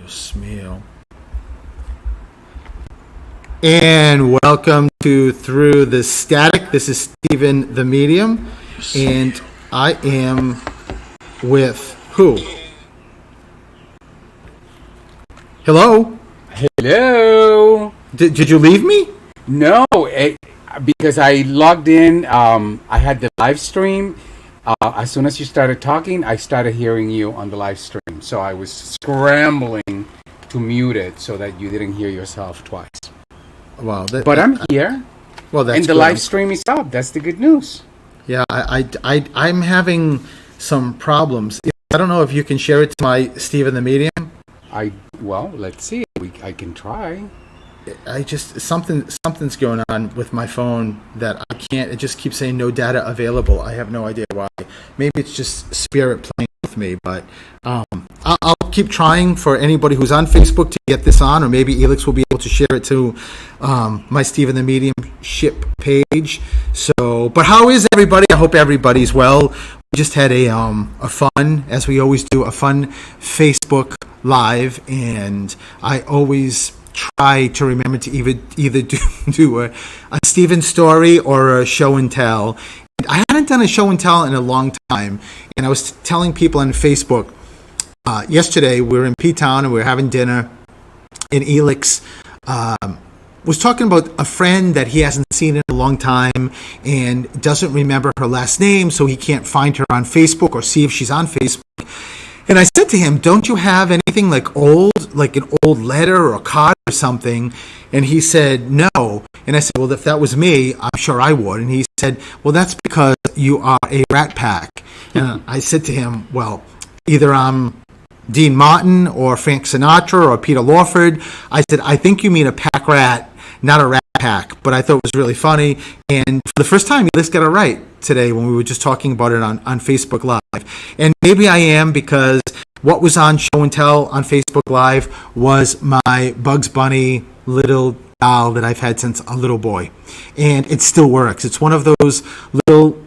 Dios mío. And welcome to Through the Static. This is Stephen the Medium, and I am with who? Hello? Hello? Did you leave me? No, because I logged in. I had the live stream. As soon as you started talking, I started hearing you on the live stream. So I was scrambling to mute it so that you didn't hear yourself twice. Wow. But I'm here. Well, that's and the good. live stream is up. That's the good news. Yeah, I'm having some problems. I don't know if you can share it to my Stephen the Medium. Well, let's see. I can try. I just something's going on with my phone that I can't. It just keeps saying no data available. I have no idea why. Maybe it's just Spirit playing with me. But I'll keep trying for anybody who's on Facebook to get this on, or maybe Elix will be able to share it to my Stephen the Medium ship page. So, but how is everybody? I hope everybody's well. We just had a fun, as we always do, a fun Facebook Live, and I always try to remember to either do a Stephen story or a show and tell. And I hadn't done a show and tell in a long time, and I was telling people on Facebook yesterday we were in P-Town and we were having dinner, and Elix was talking about a friend that he hasn't seen in a long time and doesn't remember her last name, so he can't find her on Facebook or see if she's on Facebook. And I said to him, don't you have anything like an old letter or a card or something? And he said, no. And I said, well, if that was me, I'm sure I would. And he said, well, that's because you are a Rat Pack. And I said to him, well, either I'm Dean Martin or Frank Sinatra or Peter Lawford. I said, I think you mean a pack rat, not a Rat Pack. But I thought it was really funny. And for the first time, he just got it right today when we were just talking about it on Facebook Live. And maybe I am, because what was on Show and Tell on Facebook Live was my Bugs Bunny little doll that I've had since a little boy. And it still works. It's one of those little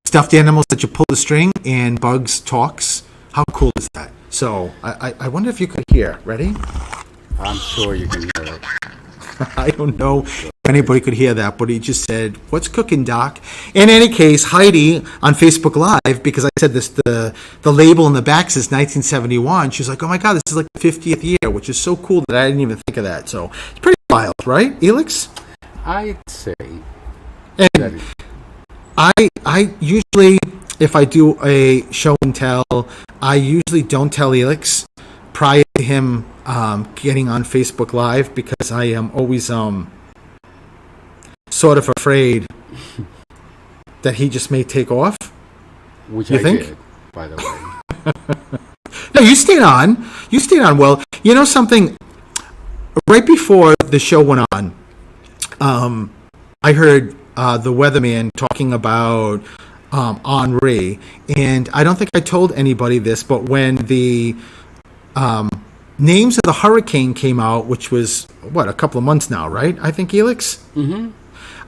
stuffed animals that you pull the string and Bugs talks. How cool is that? So I wonder if you could hear. Ready? I'm sure you can hear it. I don't know if anybody could hear that, but he just said, what's cooking, Doc? In any case, Heidi on Facebook Live, because I said this, the label in the back says 1971, she's like, oh my God, this is like the 50th year, which is so cool that I didn't even think of that. So it's pretty wild, right, Elix? I'd say. And I usually, if I do a show and tell, I usually don't tell Elix prior to him getting on Facebook Live, because I am always sort of afraid that he just may take off. Which you I think? did, by the way. No, you stayed on. You stayed on. Well, you know something? Right before the show went on, I heard the weatherman talking about Henri, and I don't think I told anybody this, but when the names of the hurricane came out, which was, a couple of months now, right? I think, Elix? Mm-hmm.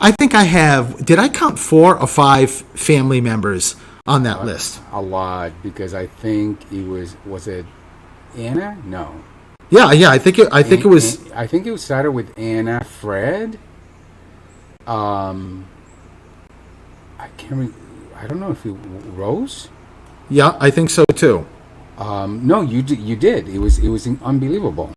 I think I have, did I count 4 or 5 family members on that list? A lot, because I think it was it Anna? No. Yeah, I think it was. I think it started with Anna, Fred. I don't know if it Rose. Yeah, I think so too. No, you did. It was unbelievable.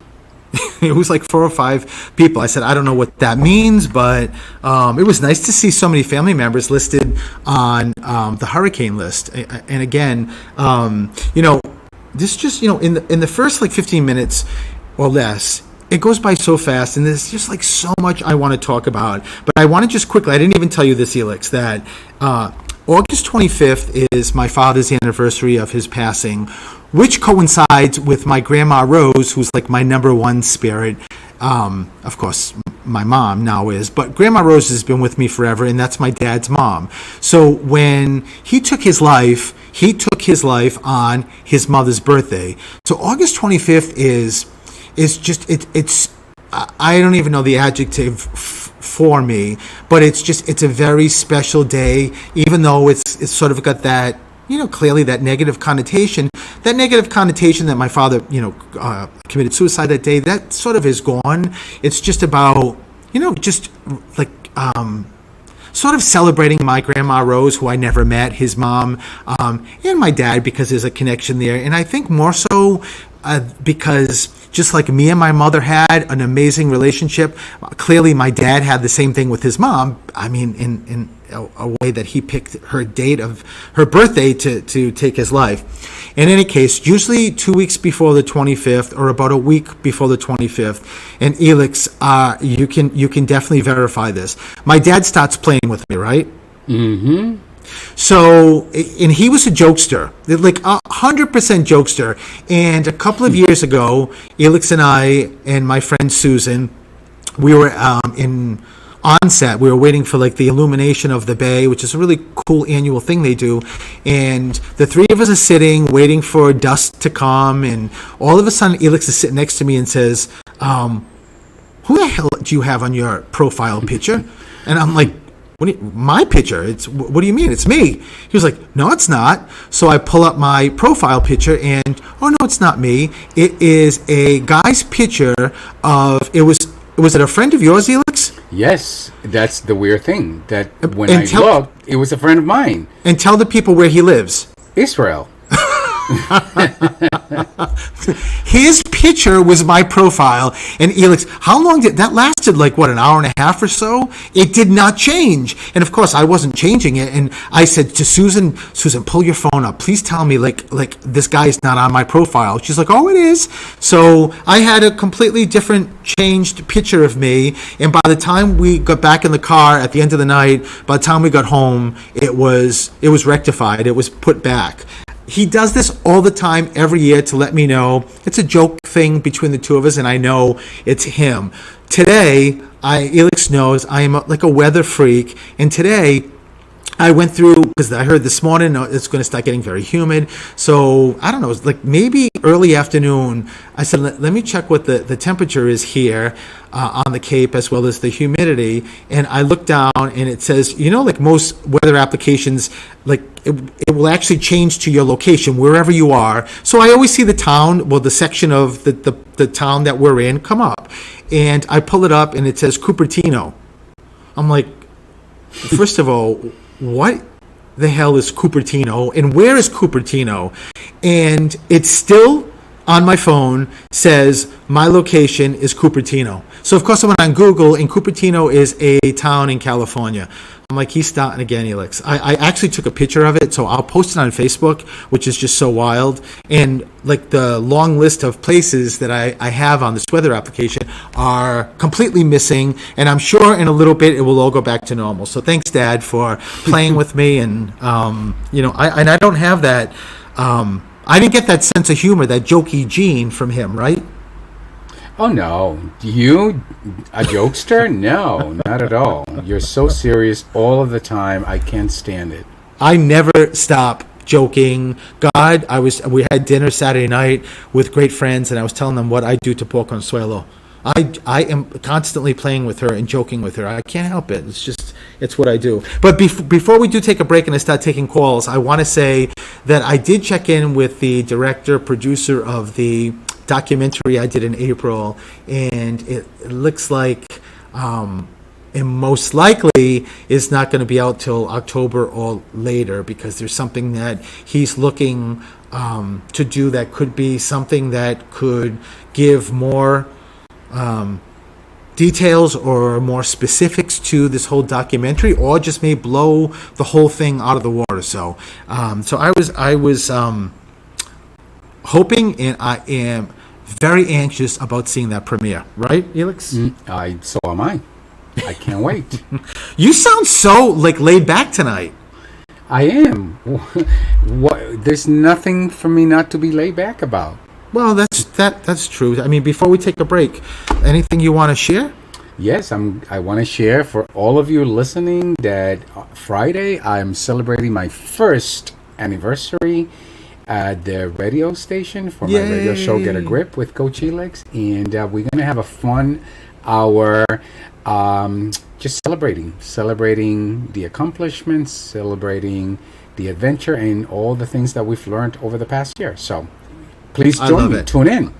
It was like 4 or 5 people. I said, I don't know what that means, but it was nice to see so many family members listed on the hurricane list. And again, this just, in the first like 15 minutes or less, it goes by so fast, and there's just like so much I want to talk about. But I want to just quickly, I didn't even tell you this, Elix, that August 25th is my father's anniversary of his passing, which coincides with my grandma Rose, who's like my number one spirit. Of course, my mom now is, but Grandma Rose has been with me forever, and that's my dad's mom. So when he took his life on his mother's birthday. So August 25th is just, it's I don't even know the adjective for me, but it's a very special day, even though it's sort of got that clearly that negative connotation that my father, committed suicide that day, that sort of is gone. It's just about, just like, sort of celebrating my grandma Rose, who I never met, his mom, and my dad, because there's a connection there. And I think more so because just like me and my mother had an amazing relationship, clearly my dad had the same thing with his mom. I mean, in a way that he picked her date of her birthday to take his life. In any case, usually 2 weeks before the 25th or about a week before the 25th, and Elix, you can definitely verify this. My dad starts playing with me, right? Mm-hmm. So, and he was a jokester, like 100% jokester. And a couple of years ago, Elix and I and my friend Susan, we were on set. We were waiting for like the illumination of the bay, which is a really cool annual thing they do. And the three of us are sitting, waiting for dusk to come. And all of a sudden, Elix is sitting next to me and says, "Who the hell do you have on your profile picture?" And I'm like, my picture? What do you mean? It's me. He was like, "No, it's not." So I pull up my profile picture and, oh no, it's not me. It is a guy's picture of, was it a friend of yours, Elix? Yes, that's the weird thing. That when I looked, it was a friend of mine. And tell the people where he lives. Israel. His picture was my profile, and Elix, how long did that lasted? Like what, an hour and a half or so? It did not change, and of course I wasn't changing it. And I said to Susan, pull your phone up, please tell me like this guy's not on my profile. She's like, oh, it is. So I had a completely different changed picture of me, and by the time we got back in the car at the end of the night, by the time we got home, it was rectified. It was put back. He does this all the time, every year, to let me know it's a joke thing between the two of us, and I know it's him. Today, Elix knows I am like a weather freak, and today I went through, because I heard this morning it's going to start getting very humid. So I don't know, it's like maybe early afternoon. I said, let me check what the temperature is here on the Cape, as well as the humidity. And I looked down, and it says, like most weather applications, like it will actually change to your location wherever you are. So I always see the town, well, the section of the town that we're in come up, and I pull it up, and it says Cupertino. I'm like, first of all, what the hell is Cupertino, and where is Cupertino? And it's still on my phone says my location is Cupertino. So of course I went on Google, and Cupertino is a town in California. I'm like, he's starting again, Elix. I actually took a picture of it, so I'll post it on Facebook, which is just so wild. And like the long list of places that I have on this weather application are completely missing, and I'm sure in a little bit it will all go back to normal. So thanks, Dad, for playing with me. And I don't have that. I didn't get that sense of humor, that jokey gene from him, right? Oh, no. You, a jokester? No, not at all. You're so serious all of the time. I can't stand it. I never stop joking. God, we had dinner Saturday night with great friends, and I was telling them what I do to poor Consuelo. I am constantly playing with her and joking with her. I can't help it. It's what I do. But before we do take a break and I start taking calls, I want to say that I did check in with the director, producer of the documentary I did in April, and it looks like it most likely is not going to be out till October or later, because there's something that he's looking to do that could be something that could give more details or more specifics to this whole documentary, or just may blow the whole thing out of the water. So I was hoping, and I am very anxious about seeing that premiere. Right, Elix? So am I. I can't wait. You sound so like laid back tonight. I am. There's nothing for me not to be laid back about. Well, that's true. I mean, before we take a break, anything you want to share? Yes, I want to share for all of you listening that Friday I'm celebrating my first anniversary at the radio station for my radio show Get a Grip with Coach Elix, and we're going to have a fun hour just celebrating the accomplishments, celebrating the adventure and all the things that we've learned over the past year. So please I join love me. it. Tune in.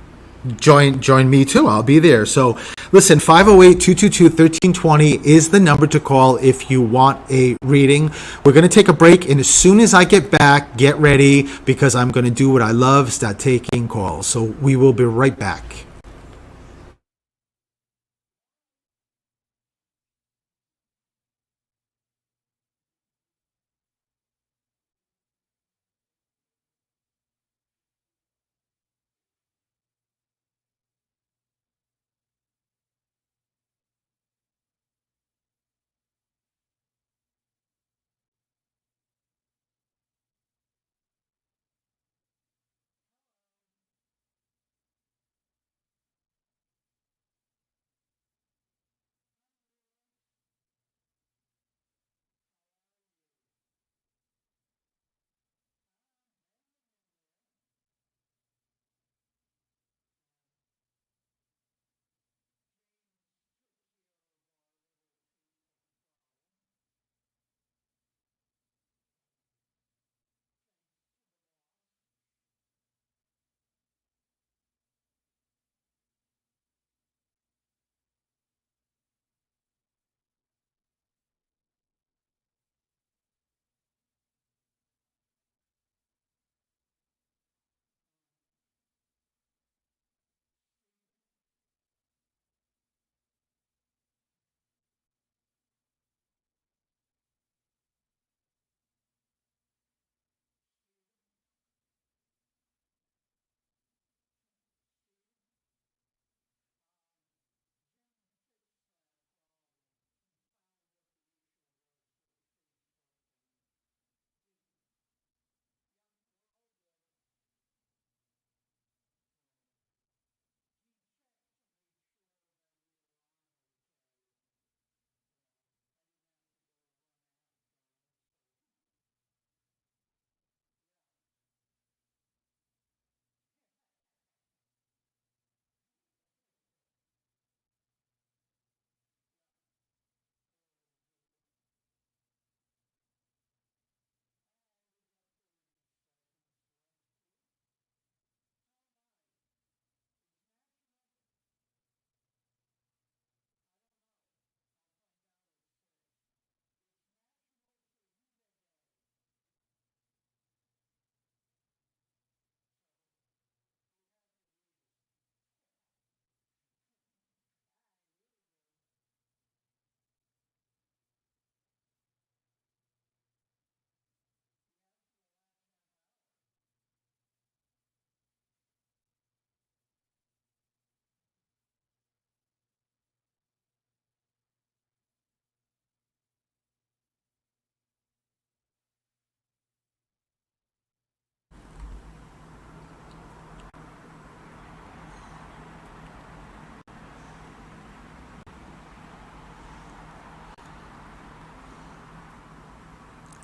Join me too. I'll be there. So listen, 508-222-1320 is the number to call if you want a reading. We're going to take a break, and as soon as I get back, get ready, because I'm going to do what I love, start taking calls. So we will be right back.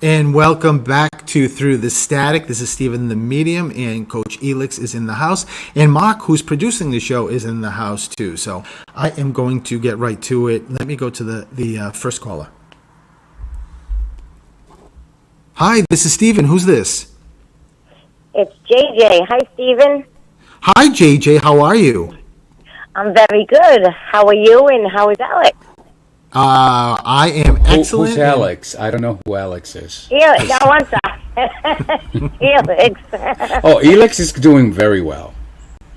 And welcome back to Through the Static. This is Stephen the Medium, and Coach Elix is in the house. And Mark, who's producing the show, is in the house too. So I am going to get right to it. Let me go to the first caller. Hi, this is Stephen. Who's this? It's JJ. Hi, Stephen. Hi, JJ. How are you? I'm very good. How are you, and how is Alex? I am excellent. Who's Alex? I don't know who Alex is. Elix. No, I'm sorry. Elix. Oh, Elix is doing very well.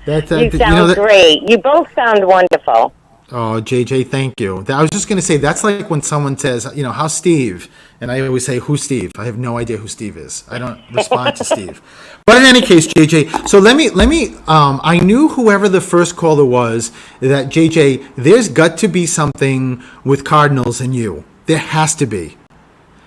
You sound great. You both sound wonderful. Oh, JJ, thank you. I was just going to say, that's like when someone says, how's Steve? And I always say, who's Steve? I have no idea who Steve is. I don't respond to Steve. But in any case, JJ, so let me, I knew whoever the first caller was, that JJ, there's got to be something with cardinals and you. There has to be.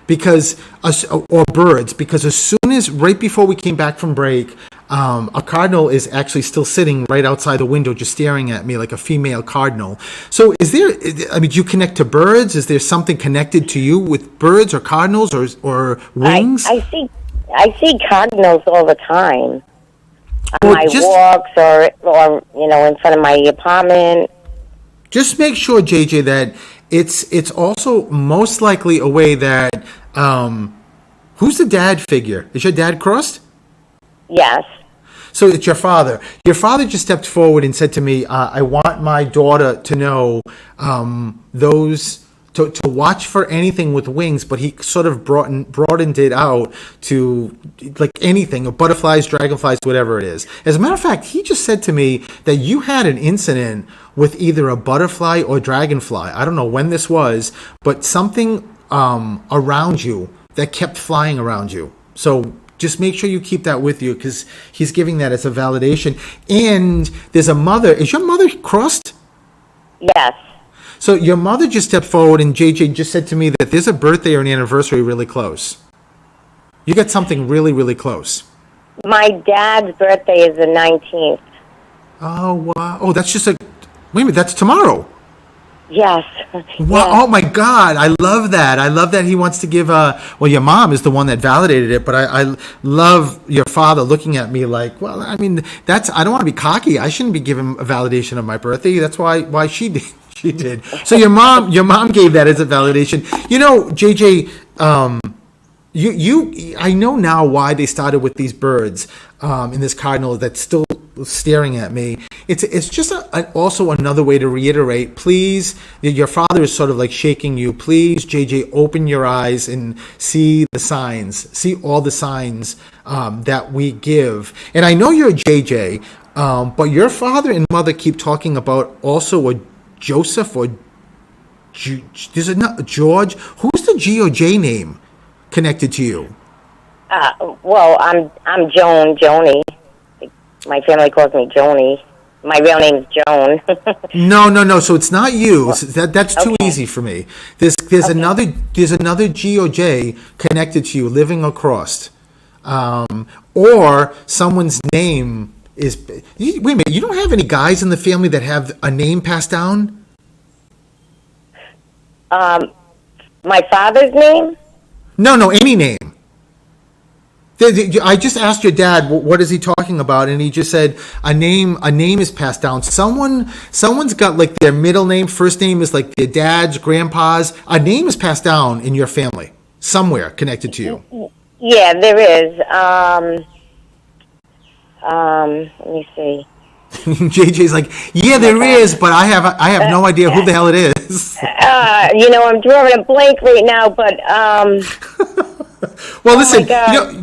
Or birds, because as soon as, right before we came back from break, a cardinal is actually still sitting right outside the window just staring at me like a female cardinal. So do you connect to birds? Is there something connected to you with birds or cardinals or wings? I see cardinals all the time. On my walks or in front of my apartment. Just make sure, JJ, that it's also most likely a way that Who's the dad figure? Is your dad crossed? Yes. So it's your father. Your father just stepped forward and said to me, I want my daughter to know those to watch for anything with wings, but he sort of broadened it out to like anything, butterflies, dragonflies, whatever it is. As a matter of fact, he just said to me that you had an incident with either a butterfly or dragonfly. I don't know when this was, but something around you that kept flying around you. So just make sure you keep that with you, because he's giving that as a validation. And there's a mother. Is your mother crossed? Yes. So your mother just stepped forward, and JJ just said to me that there's a birthday or an anniversary really close. You got something really, really close. My dad's birthday is the 19th. Oh, wow. Oh, that's just wait a minute, that's tomorrow. Yes. Wow. Yes. Oh my God. I love that. I love that he wants to give well, your mom is the one that validated it, but I love your father looking at me like, well, I mean, I don't want to be cocky. I shouldn't be giving a validation of my birthday. That's why she did. She did. So your mom gave that as a validation. You know, JJ, I know now why they started with these birds in this cardinal that's still staring at me. It's just also another way to reiterate, please, your father is sort of like shaking you. Please, JJ, open your eyes and see the signs. See all the signs that we give. And I know you're a JJ, but your father and mother keep talking about also a Joseph or there's a George. Who's the G or J name connected to you? Well, I'm Joni. My family calls me Joni. My real name's Joan. No. So it's not you. That's too easy for me. There's another G or J connected to you, living across, or someone's name is. Wait a minute. You don't have any guys in the family that have a name passed down? My father's name? No, any name. I just asked your dad what is he talking about, and he just said a name is passed down. Someone's got like their middle name, first name is like their dad's, grandpa's. A name is passed down in your family somewhere connected to you. Yeah, there is. Let me see. JJ's like, yeah, there is, but I have no idea who the hell it is. I'm drawing a blank right now, but Well, listen,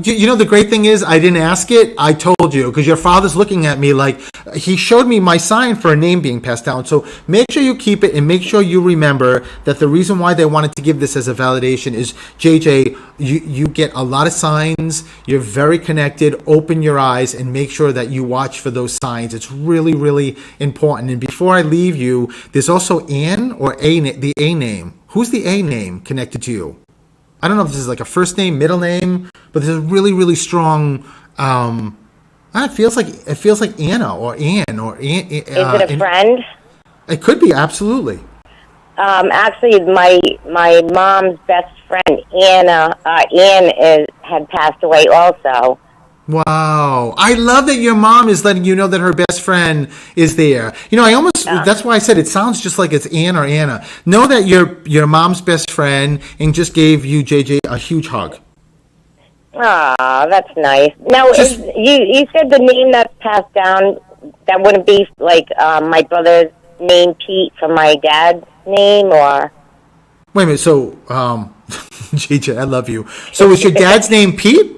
you know the great thing is I didn't ask it. I told you, because your father's looking at me like he showed me my sign for a name being passed down. So make sure you keep it, and make sure you remember that the reason why they wanted to give this as a validation is, JJ, you get a lot of signs. You're very connected. Open your eyes and make sure that you watch for those signs. It's really, really important. And before I leave you, there's also Ann or the A name. Who's the A name connected to you? I don't know if this is like a first name, middle name, but there's a really, really strong. It feels like Anna or Ann or Ann. Is it a friend? It could be, absolutely. Actually, my mom's best friend Ann had passed away also. Wow. I love that your mom is letting you know that her best friend is there. You know, that's why I said it sounds just like it's Ann or Anna. Know that your mom's best friend and just gave you, JJ, a huge hug. Ah, that's nice. Now, you said the name that's passed down, that wouldn't be like my brother's name, Pete, from my dad's name, or? Wait a minute, so, JJ, I love you. So is your dad's name Pete?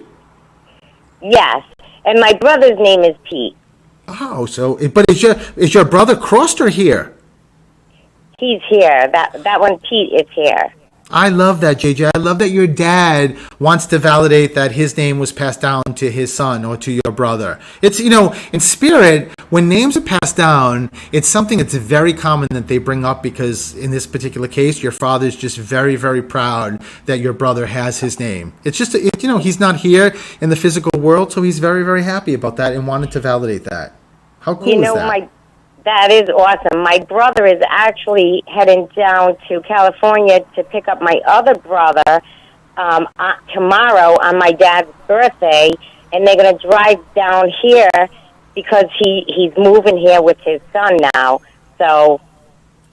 Yes, and my brother's name is Pete. Oh, but is your brother crossed or here? He's here. That one, Pete, is here. I love that, JJ. I love that your dad wants to validate that his name was passed down to his son or to your brother. It's, in spirit, when names are passed down, it's something that's very common that they bring up, because in this particular case, your father's just very, very proud that your brother has his name. It's just, he's not here in the physical world, so he's very, very happy about that and wanted to validate that. How cool is that? That is awesome. My brother is actually heading down to California to pick up my other brother tomorrow on my dad's birthday, and they're going to drive down here because he's moving here with his son now. So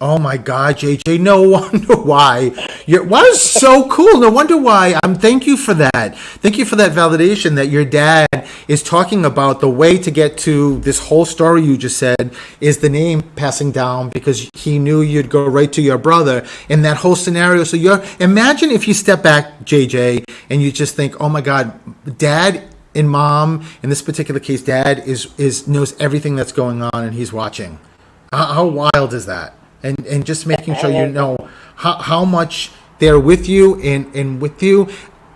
Oh my God, JJ! No wonder why. Wow, is so cool. No wonder why. Thank you for that. Thank you for that validation that your dad is talking about. The way to get to this whole story you just said is the name passing down, because he knew you'd go right to your brother in that whole scenario. So imagine if you step back, JJ, and you just think, oh my God, Dad and Mom, in this particular case, Dad is knows everything that's going on, and he's watching. How wild is that? And just making sure you know how much they're with you and with you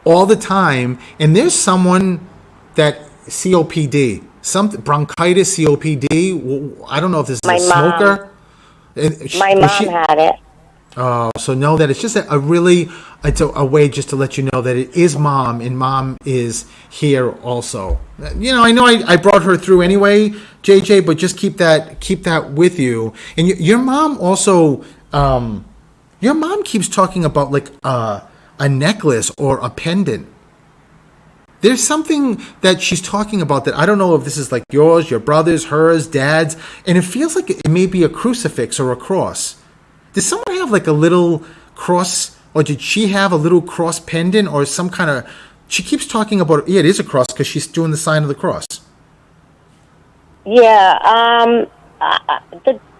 all the time. And there's someone that COPD, some bronchitis, COPD. I don't know if this is My a smoker. My mom had it. So know that it's just it's a way just to let you know that it is Mom, and Mom is here also. I know I brought her through anyway, JJ, but just keep that with you. And your mom also, your mom keeps talking about like a necklace or a pendant. There's something that she's talking about that I don't know if this is like yours, your brother's, hers, dad's, and it feels like it may be a crucifix or a cross. Does someone have like a little cross, or did she have a little cross pendant or some kind of? She keeps talking about, yeah, it is a cross because she's doing the sign of the cross. Yeah,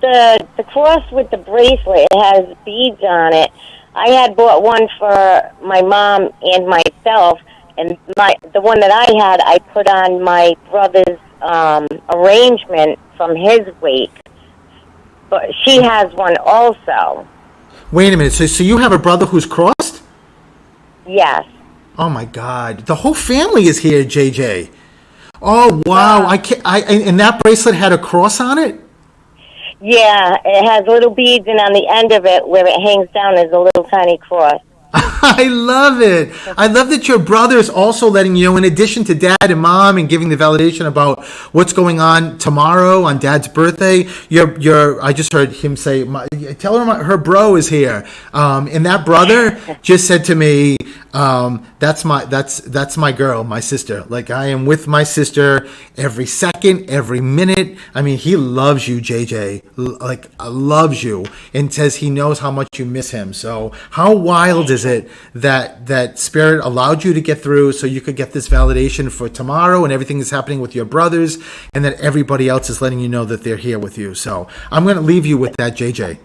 the cross with the bracelet, it has beads on it. I had bought one for my mom and myself, and the one that I had, I put on my brother's arrangement from his wake. But she has one also. Wait a minute. So you have a brother who's crossed? Yes. Oh my God! The whole family is here, JJ. Oh wow! I can't. And that bracelet had a cross on it. Yeah, it has little beads, and on the end of it, where it hangs down, is a little tiny cross. I love it. I love that your brother is also letting you know, in addition to Dad and Mom, and giving the validation about what's going on tomorrow on Dad's birthday. I just heard him say, tell her her bro is here. And that brother just said to me, that's my girl, my sister. Like, I am with my sister every second, every minute. I mean, he loves you, JJ. Like, loves you, and says he knows how much you miss him. So how wild is it that Spirit allowed you to get through so you could get this validation for tomorrow, and everything is happening with your brothers, and that everybody else is letting you know that they're here with you. So I'm going to leave you with that, JJ.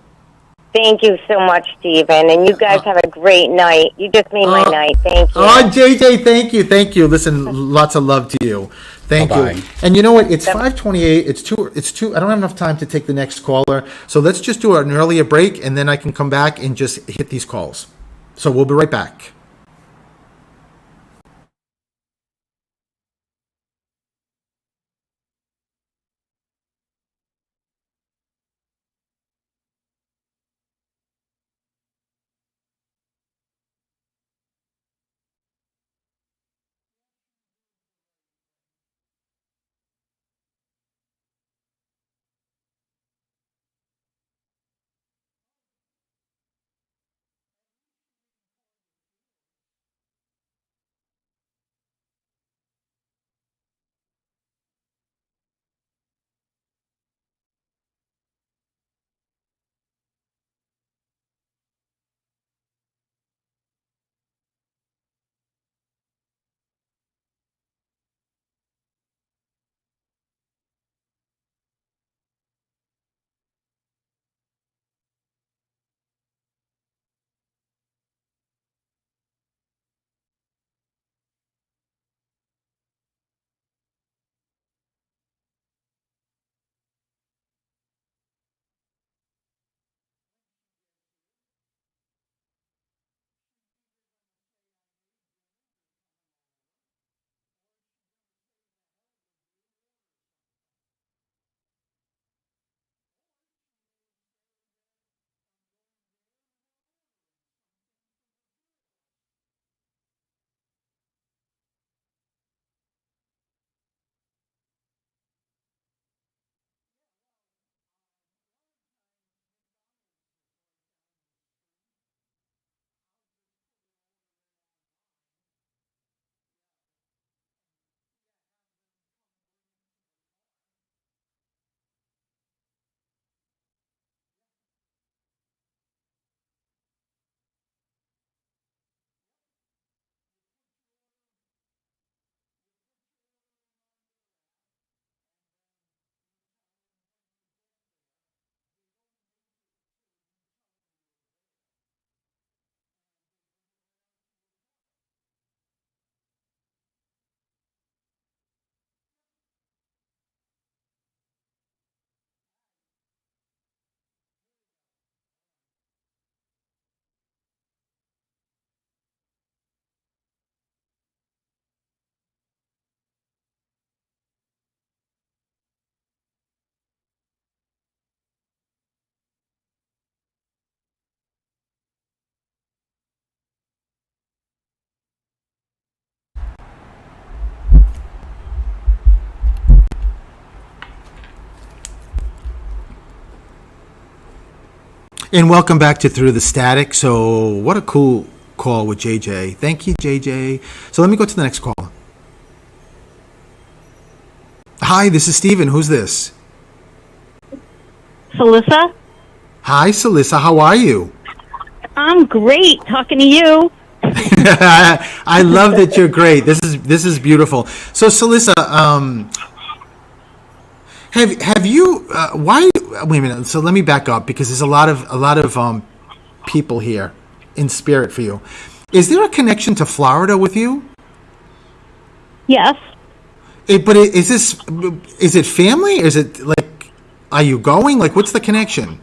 Thank you so much, Stephen, and you guys have a great night. You just made my night. Thank you. Oh, JJ, thank you. Listen, lots of love to you. Thank Bye-bye. you. And you know what? It's 5:28. It's two. I don't have enough time to take the next caller. So let's just do an earlier break, and then I can come back and just hit these calls. So we'll be right back. And welcome back to Through the Static. So what a cool call with JJ. Thank you, JJ. So let me go to the next call. Hi, this is Steven. Who's this? Salissa? Hi, Salissa. How are you? I'm great. Talking to you. I love that you're great. This is beautiful. So, Salissa, have you? Why? Wait a minute. So let me back up because there's a lot of people here in spirit for you. Is there a connection to Florida with you? Yes. But is it family? Is it like, are you going? Like, what's the connection?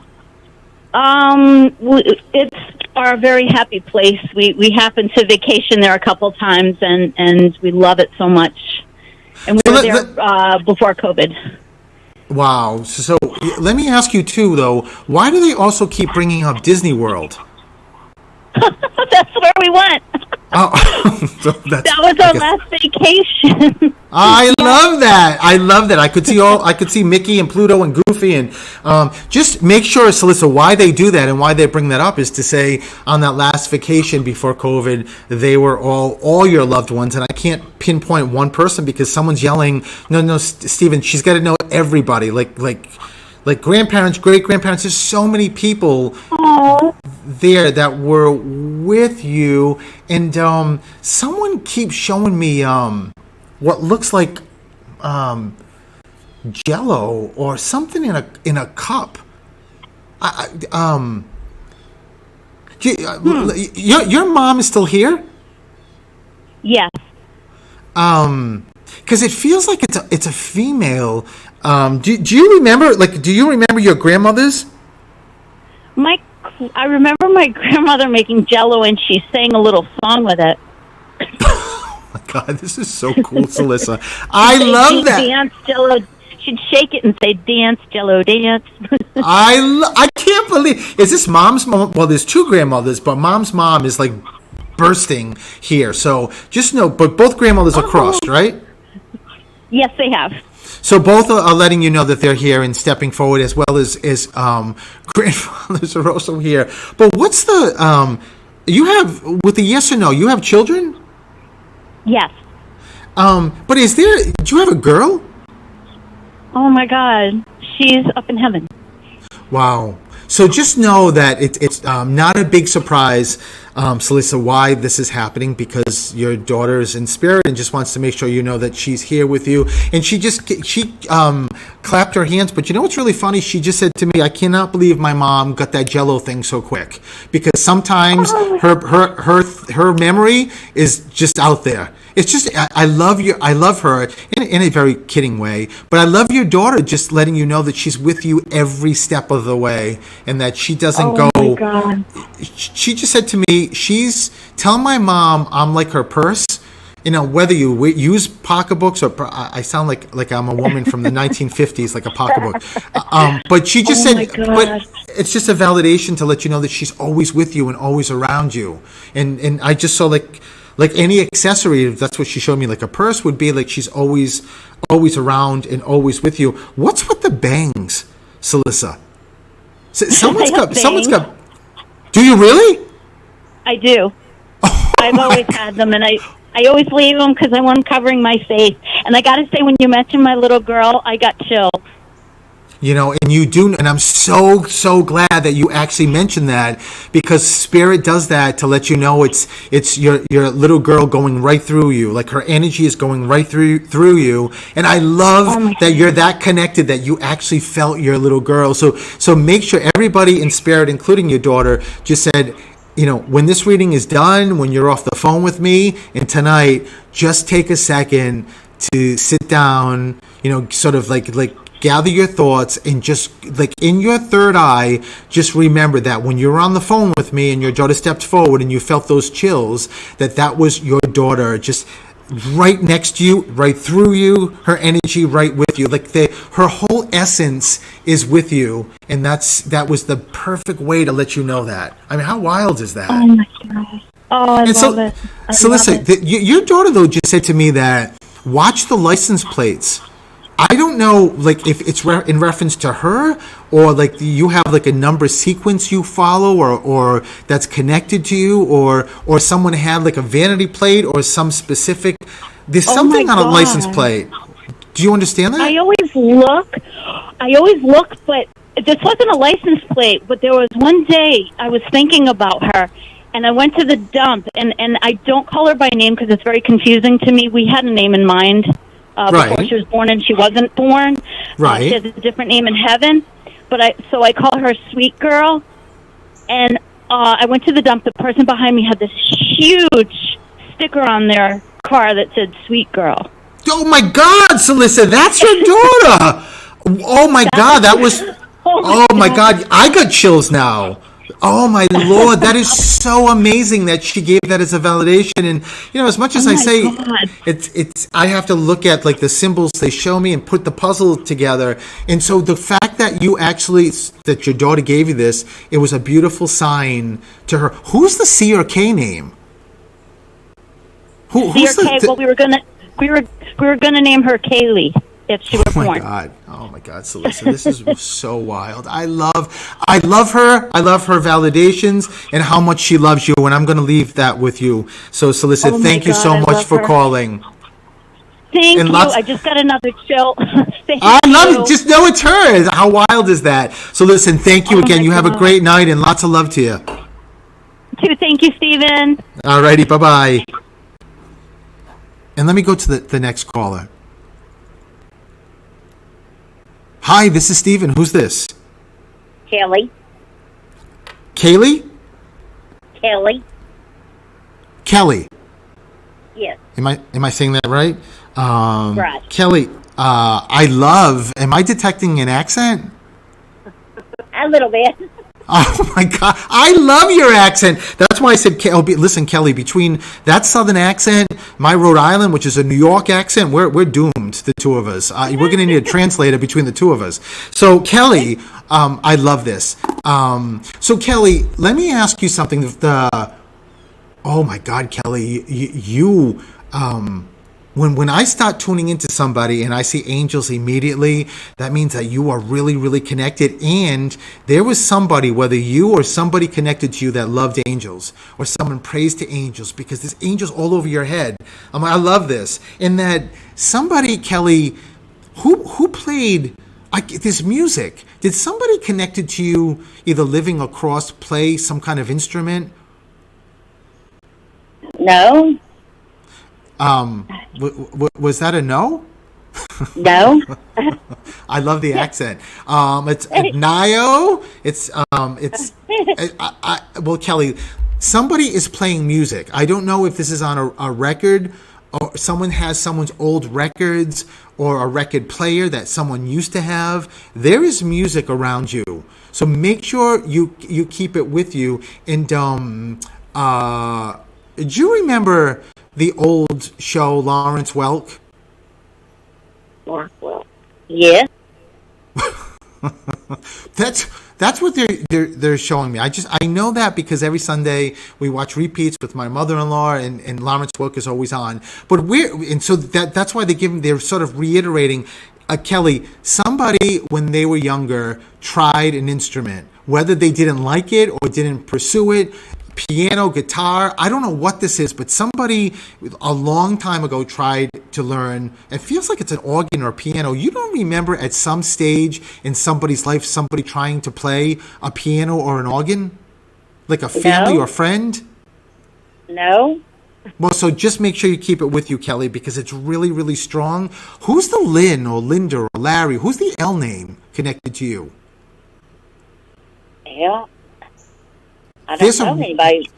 It's our very happy place. We happened to vacation there a couple times, and we love it so much. And we were there before COVID. Wow. So let me ask you too, though. Why do they also keep bringing up Disney World? That's where we went. Oh, so that was our last vacation. I love that. I love that. I could see Mickey and Pluto and Goofy, and just make sure, Salissa, why they do that and why they bring that up is to say on that last vacation before COVID, they were all your loved ones, and I can't pinpoint one person because someone's yelling, no, Stephen, she's got to know everybody, like grandparents, great-grandparents. There's so many people there that were with you, and someone keeps showing me what looks like Jello or something in a cup. Your mom is still here? Yes. Because it feels like it's a female. Do you remember? Like, do you remember your grandmother's? I remember my grandmother making Jello, and she sang a little song with it. Oh my God, this is so cool, Salissa. I love that. Dance Jello. She'd shake it and say, "Dance Jello, dance." I can't believe. Is this mom's mom? Well, there's two grandmothers, but mom's mom is like bursting here. So just know, but both grandmothers are crossed, right? Yes, they have. So both are letting you know that they're here and stepping forward, as well as grandfathers are also here. But what's the you have with the yes or no? You have children? Yes. But do you have a girl? Oh my God, she's up in heaven. Wow. So just know that it's not a big surprise, Salissa, why this is happening, because your daughter is in spirit and just wants to make sure you know that she's here with you. And she clapped her hands, but you know what's really funny? She just said to me, "I cannot believe my mom got that Jello thing so quick," because sometimes her memory is just out there. It's just I love her in a very kidding way, but I love your daughter just letting you know that she's with you every step of the way, and that she doesn't go. Oh my God. She just said to me, tell my mom I'm like her purse. You know, whether you use pocketbooks or I sound like I'm a woman from the 1950s, like a pocketbook. But she just said, but it's just a validation to let you know that she's always with you and always around you. And I just saw like any accessory, that's what she showed me, like a purse would be like she's always around and always with you. What's with the bangs, Salissa? Someone's got. Do you really? I do. I've always had them, and I always leave them because I want them covering my face. And I got to say, when you mentioned my little girl, I got chills. You know, and you do, and I'm so glad that you actually mentioned that, because Spirit does that to let you know it's your little girl going right through you, like her energy is going right through you, and I love that you're that connected that you actually felt your little girl. So make sure everybody in Spirit, including your daughter, just said, you know, when this reading is done, when you're off the phone with me, and tonight, just take a second to sit down, you know, sort of like gather your thoughts, and just like in your third eye, just remember that when you're on the phone with me and your daughter stepped forward and you felt those chills, that was your daughter just right next to you, right through you, her energy right with you, like her whole essence is with you, and that was the perfect way to let you know that. I mean, how wild is that? Oh my God. Oh, I love it. So listen, your daughter though just said to me that watch the license plates. I don't know, like, if it's in reference to her or like you have like a number sequence you follow, or that's connected to you, or someone had like a vanity plate or some specific. There's something on a license plate. Do you understand that? I always look, but this wasn't a license plate. But there was one day I was thinking about her, and I went to the dump, and I don't call her by name because it's very confusing to me. We had a name in mind before she was born, and she wasn't born. Right. She has a different name in heaven, but I call her Sweet Girl. And I went to the dump. The person behind me had this huge sticker on their car that said "Sweet Girl." Oh my God, Celissa, that's your daughter. Oh my God, that was. Oh my God, I got chills now. Oh my Lord, that is so amazing that she gave that as a validation. And you know, as much as I say, it's I have to look at like the symbols they show me and put the puzzle together. And so the fact that that your daughter gave you this, it was a beautiful sign to her. Who's the C or K name? Who's C or K? Well, we were gonna name her Kaylee if she were born. Oh my God, Celissa, this is so wild. I love her. I love her validations and how much she loves you. And I'm going to leave that with you. So, Celissa, thank you so much for calling. Thank you. I just got another chill. I love it. Just know it's her. How wild is that? So, listen, thank you again. You have a great night and lots of love to you. Thank you, Stephen. All righty. Bye-bye. And let me go to the next caller. Hi, this is Stephen. Who's this? Kelly. Kaylee? Kelly. Yes. Am I saying that right? Right. Kelly, am I detecting an accent? A little bit. Oh my God, I love your accent. That's why I said, listen, Kelly, between that Southern accent, my Rhode Island, which is a New York accent, we're doomed, the two of us. We're going to need a translator between the two of us. So Kelly, I love this. So Kelly, let me ask you something. Oh my God, Kelly, you when I start tuning into somebody and I see angels immediately, that means that you are really, really connected. And there was somebody, whether you or somebody connected to you, that loved angels, or someone prays to angels, because there's angels all over your head. I love this. And that somebody, Kelly, who played this music, did somebody connected to you, either living across, play some kind of instrument? No. Was that a no? No. I love the accent. It's Nio. Well, Kelly, somebody is playing music. I don't know if this is on a record, or someone has someone's old records, or a record player that someone used to have. There is music around you, so make sure you keep it with you. And do you remember the old show Lawrence Welk? Yeah. That's what they're showing me. I know that because every Sunday we watch repeats with my mother-in-law, and Lawrence Welk is always on. But so that's why they're sort of reiterating. Kelly, somebody when they were younger tried an instrument, whether they didn't like it or didn't pursue it. Piano, guitar, I don't know what this is, but somebody a long time ago tried to learn. It feels like it's an organ or a piano. You don't remember at some stage in somebody's life somebody trying to play a piano or an organ? Like a family or friend? No. Well, so just make sure you keep it with you, Kelly, because it's really, really strong. Who's the Lynn or Linda or Larry? Who's the L name connected to you? Yeah. I don't know anybody.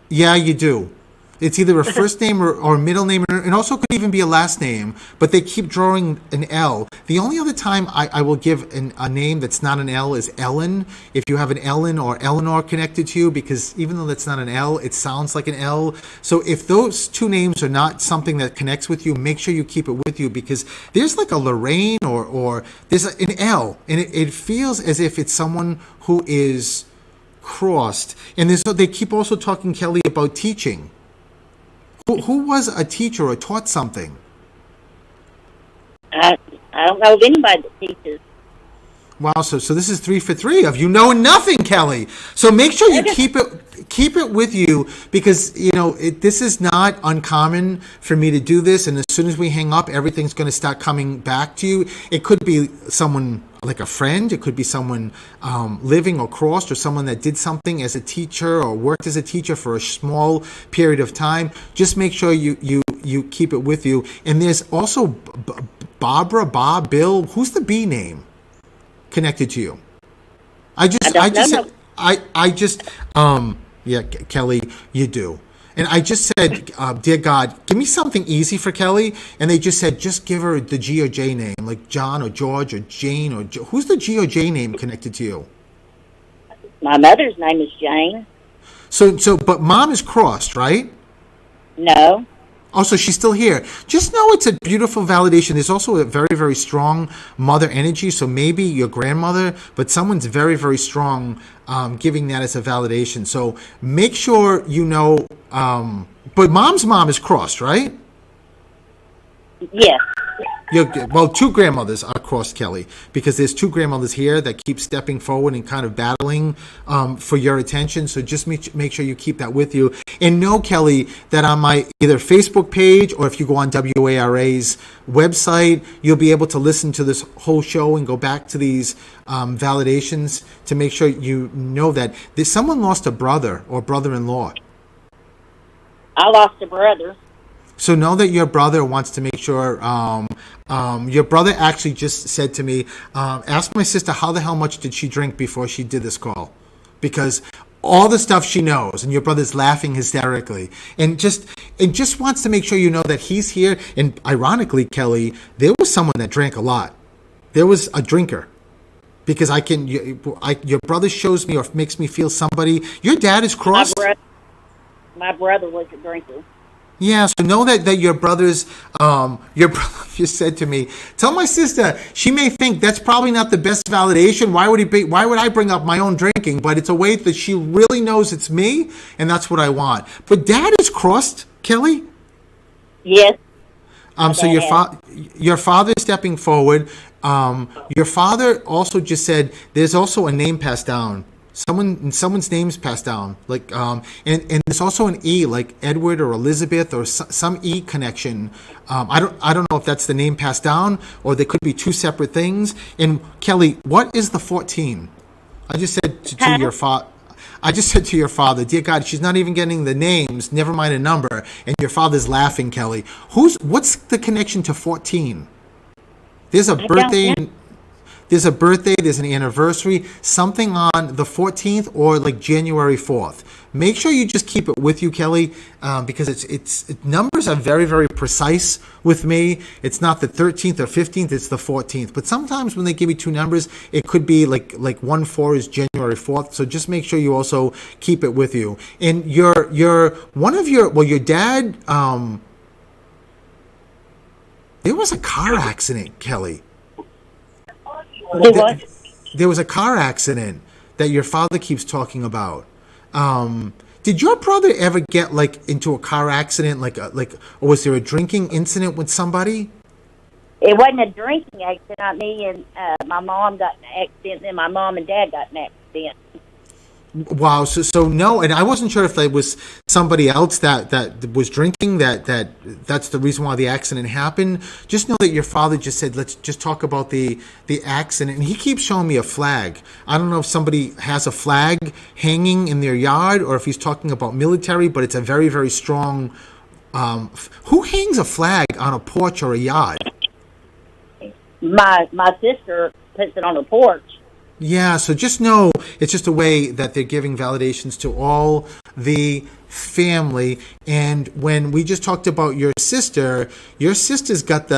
Yeah, you do. It's either a first name or a middle name, and also could even be a last name, but they keep drawing an L. The only other time I will give a name that's not an L is Ellen, if you have an Ellen or Eleanor connected to you, because even though that's not an L, it sounds like an L. So if those two names are not something that connects with you, make sure you keep it with you, because there's like a Lorraine or there's an L, and it feels as if it's someone who is crossed. And they keep also talking, Kelly, about teaching. Who was a teacher or taught something? I don't know of anybody that teaches. Wow, so this is 3 for 3 of you knowing nothing, Kelly. So make sure you keep it with you, because this is not uncommon for me to do this. And as soon as we hang up, everything's going to start coming back to you. It could be someone like a friend. It could be someone living or crossed, or someone that did something as a teacher or worked as a teacher for a small period of time. Just make sure you keep it with you. And there's also Barbara, Bob, Bill. Who's the B name connected to you? Yeah, Kelly, you do. And I just said, dear God, give me something easy for Kelly. And they just said, just give her the G or J name, like John or George or Jane or who's the G or J name connected to you? My mother's name is Jane. But mom is crossed, right? No. Oh, so she's still here. Just know it's a beautiful validation. There's also a very, very strong mother energy. So maybe your grandmother, but someone's very, very strong giving that as a validation. So make sure you know. But mom's mom is crossed, right? Yes. Well, two grandmothers are crossed, Kelly, because there's two grandmothers here that keep stepping forward and kind of battling for your attention. So just make sure you keep that with you. And know, Kelly, that on my either Facebook page or if you go on WARA's website, you'll be able to listen to this whole show and go back to these validations to make sure you know that someone lost a brother or brother-in-law. I lost a brother. So know that your brother wants to make sure, your brother actually just said to me, ask my sister how the hell much did she drink before she did this call? Because all the stuff she knows, and your brother's laughing hysterically, and just wants to make sure you know that he's here. And ironically, Kelly, there was someone that drank a lot. There was a drinker. Because your brother shows me or makes me feel somebody. Your dad is crossed? My brother was a drinker. Yeah, so know that your brother just said to me, tell my sister, she may think that's probably not the best validation. Why would I bring up my own drinking? But it's a way that she really knows it's me, and that's what I want. But dad is crossed, Kelly? Yes. So your father is stepping forward. Your father also just said there's also a name passed down. Someone's name's passed down, like and there's also an E, like Edward or Elizabeth or some E connection. I don't know if that's the name passed down or they could be two separate things. And Kelly, what is the 14? I just said to your father. I just said to your father, dear God, she's not even getting the names, never mind a number, and your father's laughing, Kelly. What's the connection to 14? There's a birthday. There's a birthday, there's an anniversary, something on the 14th or like January 4th. Make sure you just keep it with you, Kelly, because it's numbers are very, very precise with me. It's not the 13th or 15th, it's the 14th. But sometimes when they give you two numbers, it could be like 1-4 is January 4th. So just make sure you also keep it with you. And your dad, there was a car accident, Kelly. There was a car accident that your father keeps talking about. Did your brother ever get into a car accident, or was there a drinking incident with somebody? It wasn't a drinking accident. Me and my mom got in an accident, and then my mom and dad got in an accident. Wow. So no, and I wasn't sure if it was somebody else that was drinking, that's the reason why the accident happened. Just know that your father just said, let's just talk about the accident. And he keeps showing me a flag. I don't know if somebody has a flag hanging in their yard or if he's talking about military, but it's a very, very strong, who hangs a flag on a porch or a yard? My sister puts it on the porch. Yeah, so just know it's just a way that they're giving validations to all the family. And when we just talked about your sister's got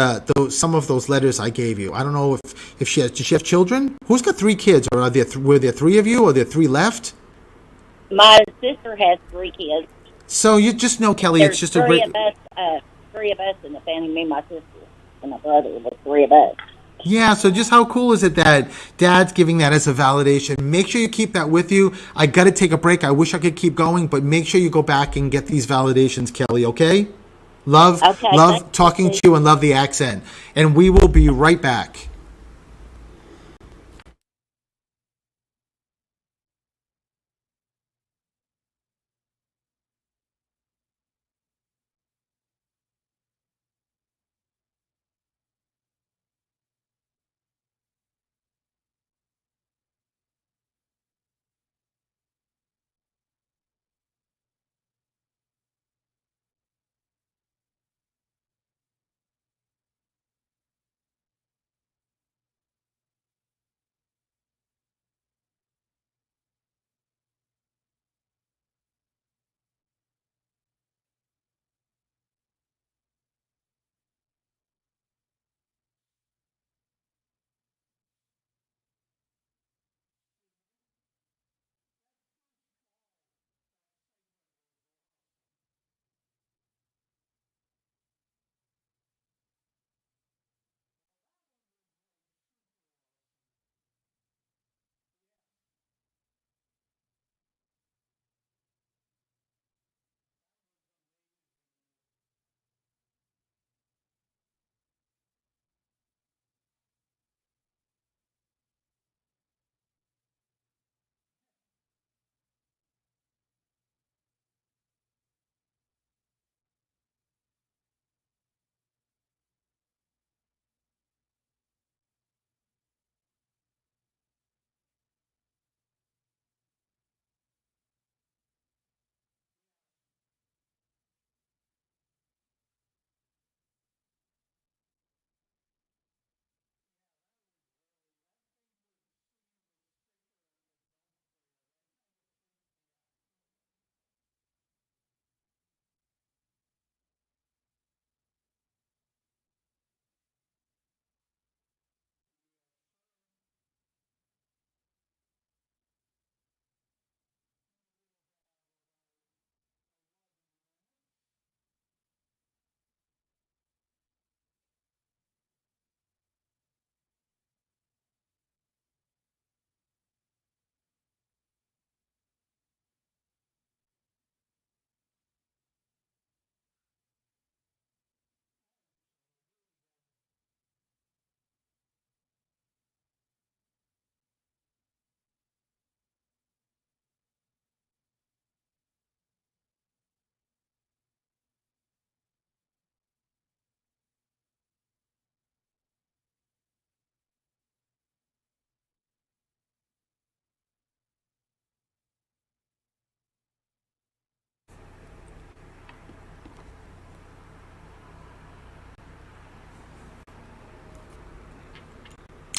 some of those letters I gave you. I don't know if does she have children? Who's got 3 kids, or were there 3 of you, or are there 3 left? My sister has 3 kids. So you just know, Kelly, There's it's just three of us in the family, me, my sister, and my brother. There's 3 of us. Yeah, so just how cool is it that Dad's giving that as a validation? Make sure you keep that with you. I got to take a break. I wish I could keep going, but make sure you go back and get these validations, Kelly, okay? Love talking to you and love the accent. And we will be right back.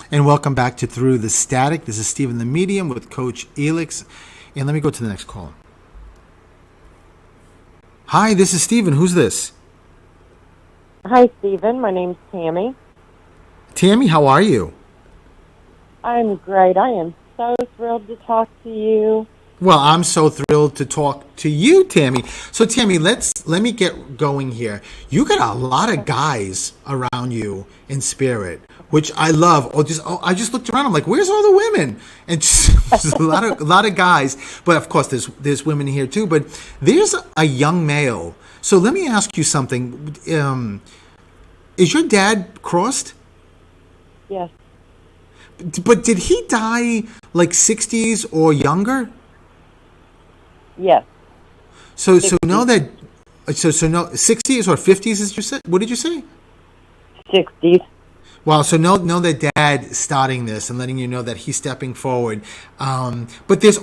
And welcome back to Through the Static. This is Stephen the Medium with Coach Elix. And let me go to the next call. Hi, this is Stephen. Who's this? Hi, Stephen. My name's Tammy. Tammy, how are you? I'm great. I am so thrilled to talk to you. Well, I'm so thrilled to talk to you, Tammy. So, Tammy, let me get going here. You got a lot of guys around you in spirit, which I love. I just looked around. I'm like, where's all the women? And there's a lot of guys. But of course, there's women here too. But there's a young male. So let me ask you something. Is your dad crossed? Yes. But did he die like 60s or younger? Yes. So know that. So no 60s or 50s? As you said, what did you say? 60s. Wow. So know that Dad starting this and letting you know that he's stepping forward. But there's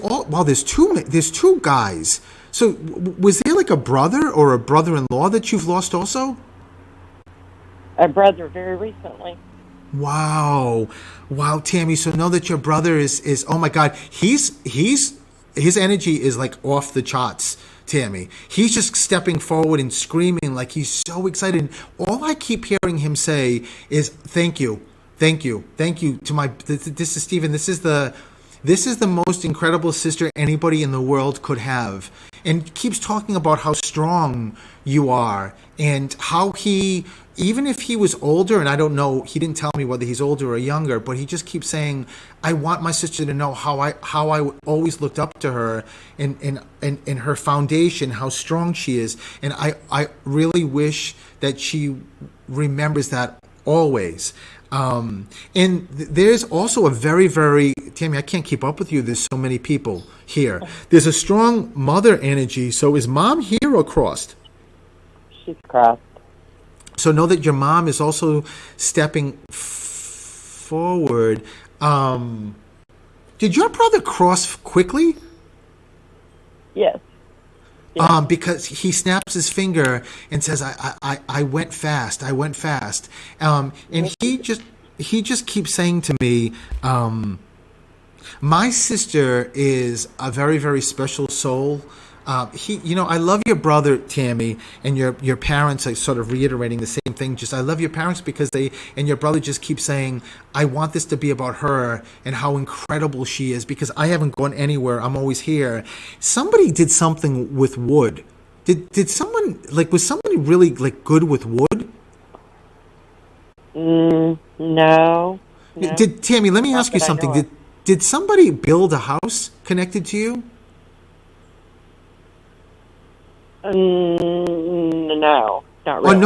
two guys. So was there like a brother or a brother-in-law that you've lost also? A brother very recently. Wow, Tammy. So know that your brother is. Oh my God, his energy is like off the charts, Tammy. He's just stepping forward and screaming like he's so excited. All I keep hearing him say is thank you to my. This is Stephen. This is the most incredible sister anybody in the world could have, and keeps talking about how strong you are and how he. Even if he was older, and I don't know, he didn't tell me whether he's older or younger, but he just keeps saying, I want my sister to know how I always looked up to her and her foundation, how strong she is. And I really wish that she remembers that always. And there's also a very, very, Tammy, I can't keep up with you. There's so many people here. There's a strong mother energy. So is mom here or crossed? She's crossed. So know that your mom is also stepping forward. Did your brother cross quickly? Yes. Because he snaps his finger and says, I went fast. I went fast. And he just keeps saying to me, my sister is a very, very special soul. I love your brother, Tammy, and your parents are sort of reiterating the same thing. Just, I love your parents because and your brother just keeps saying, I want this to be about her and how incredible she is because I haven't gone anywhere. I'm always here. Somebody did something with wood. Did someone, was somebody really, good with wood? No. Tammy, let me ask you something. Did somebody build a house connected to you? No, not really. Or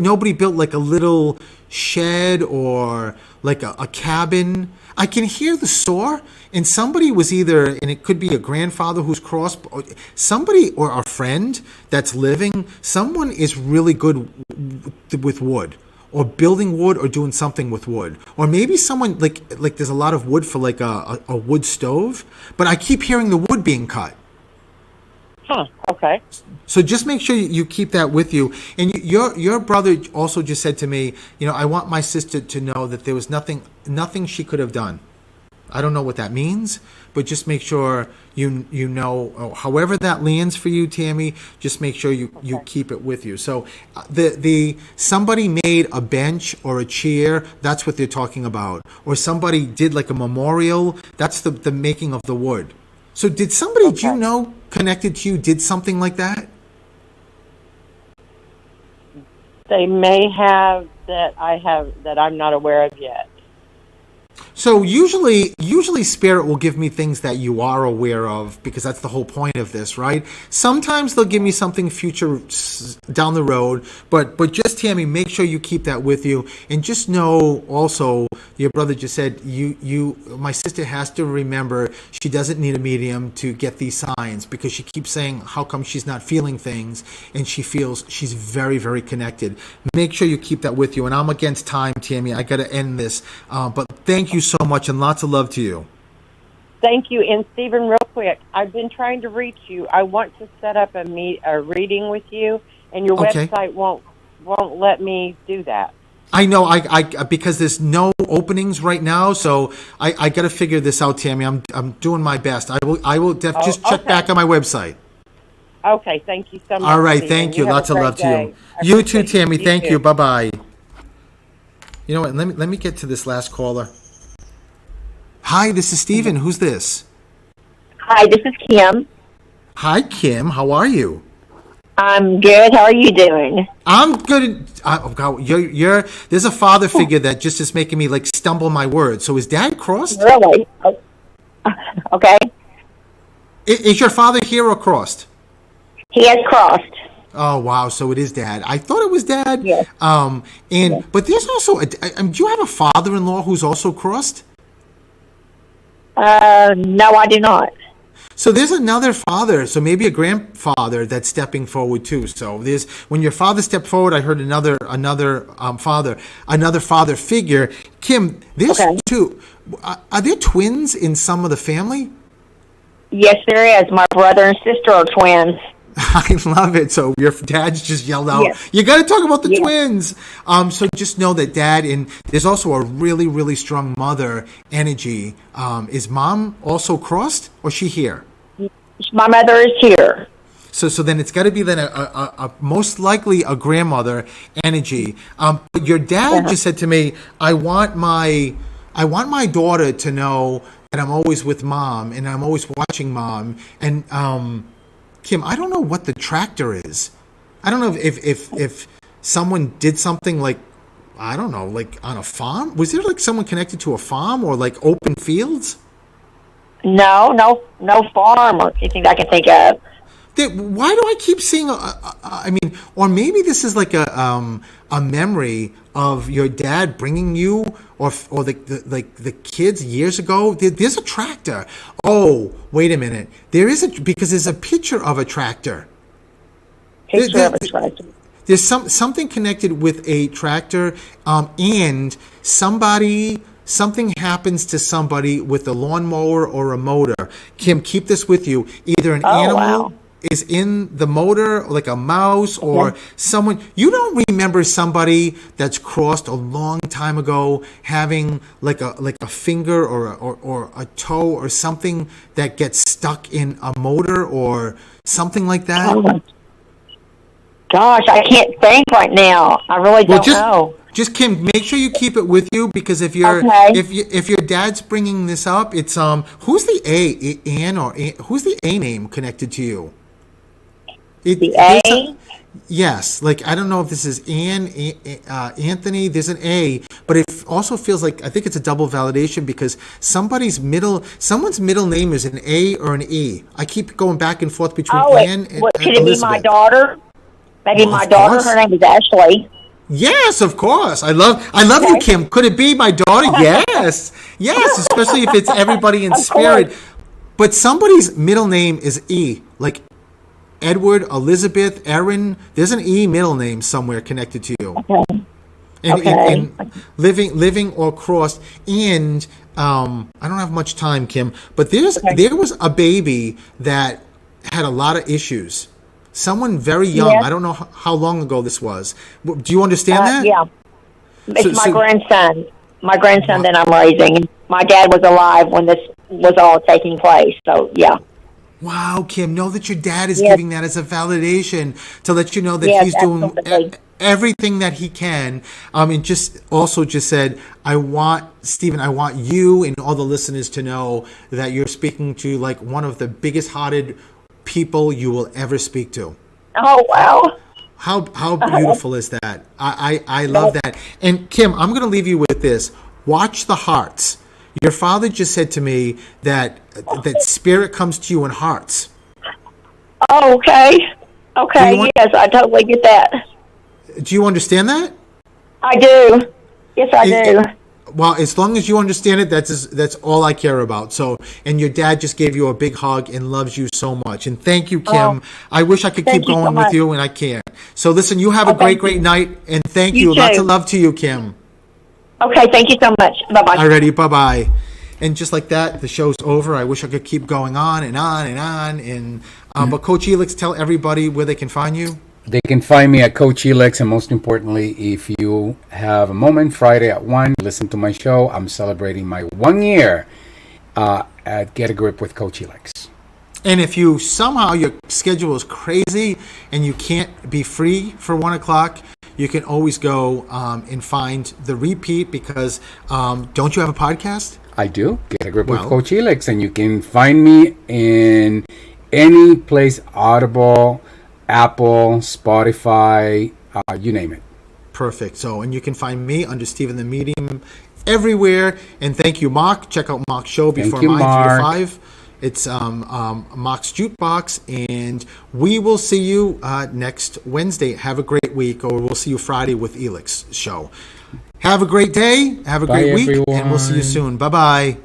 nobody built like a little shed or like a cabin. I can hear the saw, and somebody was either, and it could be a grandfather who's crossed, or somebody or a friend that's living. Someone is really good with wood, or building wood, or doing something with wood, or maybe someone like there's a lot of wood for like a wood stove, but I keep hearing the wood being cut. Huh, okay. So just make sure you keep that with you. And your brother also just said to me, I want my sister to know that there was nothing she could have done. I don't know what that means, but just make sure you know, however that lands for you, Tammy, just make sure you keep it with you. So the somebody made a bench or a chair, that's what they're talking about. Or somebody did like a memorial, that's the making of the wood. So did somebody, do you know, connected to you, did something like that? They may have that I'm not aware of yet. So usually Spirit will give me things that you are aware of, because that's the whole point of this, right? Sometimes they'll give me something future down the road, but just, Tammy, make sure you keep that with you, and just know also, your brother just said, my sister has to remember she doesn't need a medium to get these signs, because she keeps saying how come she's not feeling things, and she feels she's very, very connected. Make sure you keep that with you, and I'm against time, Tammy. I got to end this, but thank you so much, and lots of love to you. Thank you. And Stephen, real quick, I've been trying to reach you. I want to set up a reading with you, and your website won't let me do that. I know, I because there's no openings right now, so I got to figure this out, Tammy. I'm doing my best. I will just check okay. back on my website. Okay, thank you so much. All right, Stephen. thank you. have a Lots of great love to day. you. I You too, appreciate Tammy. Thank too. you. Bye bye. You know what? Let me get to this last caller. Hi, this is Stephen. Who's this? Hi, this is Kim. Hi, Kim. How are you? I'm good. How are you doing? I'm good. Oh God, you're. There's a father figure that just is making me like stumble my words. So is Dad crossed? Really? Okay. Is your father here or crossed? He has crossed. Oh wow! So it is Dad. I thought it was Dad. Yes. But there's also. Do you have a father-in-law who's also crossed? No, I do not. So there's another father, so maybe a grandfather that's stepping forward too. So there's when your father stepped forward, I heard another father figure. Kim, there's two. Are there twins in some of the family? Yes, there is. My brother and sister are twins. I love it. So your dad's just yelled out, Yes. "You got to talk about the Yes. twins." So just know that Dad and there's also a really, really strong mother energy. Is Mom also crossed, or she here? My mother is here. So then it's got to be then a most likely a grandmother energy. But your dad just said to me, "I want my daughter to know that I'm always with Mom and I'm always watching Mom." And Kim, I don't know what the tractor is. I don't know if someone did something like, I don't know, like on a farm. Was there like someone connected to a farm or like open fields? No farm or anything I can think of. Why do I keep seeing? I mean, or maybe this is like a memory of your dad bringing you, or the kids years ago. There's a tractor. Oh, wait a minute. Because there's a picture of a tractor. Picture of a tractor. There's something connected with a tractor, and something happens to somebody with a lawnmower or a motor. Kim, keep this with you. Either an animal is in the motor, like a mouse or someone. You don't remember somebody that's crossed a long time ago having like a finger or a toe or something that gets stuck in a motor or something like that? Oh, gosh, I can't think right now. I really don't know. Just Kim, make sure you keep it with you because if you're if your dad's bringing this up, it's who's the Ann or who's the A name connected to you? The A? Yes, like I don't know if this is Anthony. There's an A, but it also feels like I think it's a double validation because someone's middle name is an A or an E. I keep going back and forth between Ann and could it be my Elizabeth. daughter? Maybe my daughter. Course. Her name is Ashley. Yes, of course. I love you, Kim. Could it be my daughter? Yes, especially if it's everybody in spirit. Course. But somebody's middle name is E, like Edward, Elizabeth, Erin. There's an E middle name somewhere connected to you. Okay. And living or crossed. And I don't have much time, Kim, but there was a baby that had a lot of issues. Someone very young. Yes. I don't know how long ago this was. Do you understand that? Yeah. It's my So- grandson. My grandson that I'm raising. My dad was alive when this was all taking place. So, yeah. Wow, Kim, know that your dad is giving that as a validation to let you know that he's doing everything that he can. And just said, I want you and all the listeners to know that you're speaking to like one of the biggest hearted people you will ever speak to. Oh, wow. How beautiful is that? I love that. And Kim, I'm going to leave you with this. Watch the hearts. Your father just said to me that spirit comes to you in hearts. Oh, okay. Okay, yes, I totally get that. Do you understand that? I do. Yes, I do. Well, as long as you understand it, that's all I care about. So, and your dad just gave you a big hug and loves you so much. And thank you, Kim. I wish I could keep going with you, and I can't. So, listen, you have a great night, and thank you. Lots of love to you, Kim. Okay, thank you so much. Bye-bye. Alrighty, bye-bye. And just like that, the show's over. I wish I could keep going on and on and on. And but Coach Elix, tell everybody where they can find you. They can find me at Coach Elix, and most importantly, if you have a moment, Friday at 1, listen to my show. I'm celebrating my 1 year at Get a Grip with Coach Elix. And if you somehow your schedule is crazy and you can't be free for 1 o'clock, you can always go and find the repeat because don't you have a podcast? I do. Get a Grip with Coach Elix, and you can find me in any place, Audible, Apple, Spotify, you name it. Perfect. So, and you can find me under Stephen the Medium everywhere. And thank you, Mark. Check out Mark's show before Thank you, mine, 3 to Mark. 5. It's Mark's Jukebox, and we will see you next Wednesday. Have a great week, or we'll see you Friday with Elix show. Have a great day. Have a Bye, great week, everyone. and we'll see you soon. Bye-bye.